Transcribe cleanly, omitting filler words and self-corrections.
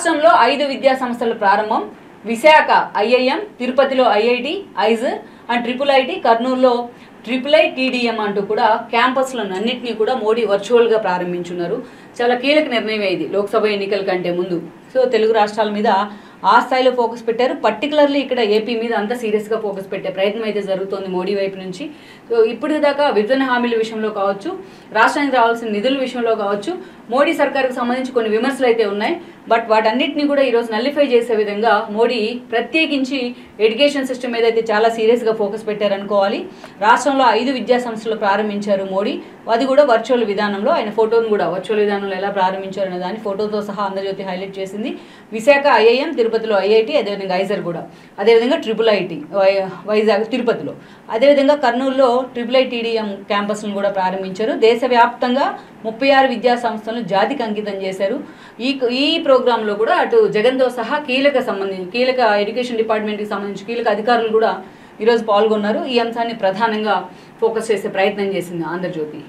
రాష్ట్రంలో 5 విద్యా సంస్థల ప్రారంభం. విశాఖ ఐఐఎం, తిరుపతిలో IIT, IISER and triple IT, కర్నూలులో IIITDM అంటూ కూడా క్యాంపస్లను అన్నింటినీ కూడా మోడీ వర్చువల్గా ప్రారంభించున్నారు. చాలా కీలక నిర్ణయం ఇది లోక్సభ ఎన్నికల కంటే ముందు. సో తెలుగు రాష్ట్రాల మీద ఆ స్థాయిలో ఫోకస్ పెట్టారు. పర్టికులర్లీ ఇక్కడ ఏపీ మీద అంత సీరియస్గా ఫోకస్ పెట్టే ప్రయత్నం అయితే జరుగుతోంది మోడీ వైపు నుంచి. సో ఇప్పుడు దాకా విభజన హామీల విషయంలో కావచ్చు, రాష్ట్రానికి రావాల్సిన నిధుల విషయంలో కావచ్చు, మోడీ సర్కార్కి సంబంధించి కొన్ని విమర్శలు అయితే ఉన్నాయి. బట్ వాటన్నిటిని కూడా ఈరోజు నల్లిఫై చేసే విధంగా మోడీ ప్రత్యేకించి ఎడ్యుకేషన్ సిస్టమ్ మీద అయితే చాలా సీరియస్గా ఫోకస్ పెట్టారనుకోవాలి. రాష్ట్రంలో 5 విద్యా సంస్థలు ప్రారంభించారు మోడీ. అది కూడా వర్చువల్ విధానంలో. ఆయన ఫోటోను కూడా వర్చువల్ విధానంలో ఎలా ప్రారంభించారు అనే దాన్ని ఫోటోతో సహా ఆంధ్రజ్యోతి హైలైట్ చేసింది. విశాఖ ఐఐఎం, తిరుపతిలో ఐఐటి, అదేవిధంగా ఐజర్ కూడా, అదేవిధంగా IIIT వైజాగ్ తిరుపతిలో, అదేవిధంగా కర్నూలులో IIITDM క్యాంపస్లను కూడా ప్రారంభించారు. దేశవ్యాప్తంగా 36 విద్యా సంస్థలను జాతికి అంకితం చేశారు. ఈ ప్రోగ్రాంలో కూడా అటు జగన్తో సహా కీలక ఎడ్యుకేషన్ డిపార్ట్మెంట్కి సంబంధించి కీలక అధికారులు కూడా ఈరోజు పాల్గొన్నారు. ఈ అంశాన్ని ప్రధానంగా ఫోకస్ చేసే ప్రయత్నం చేసింది ఆంధ్రజ్యోతి.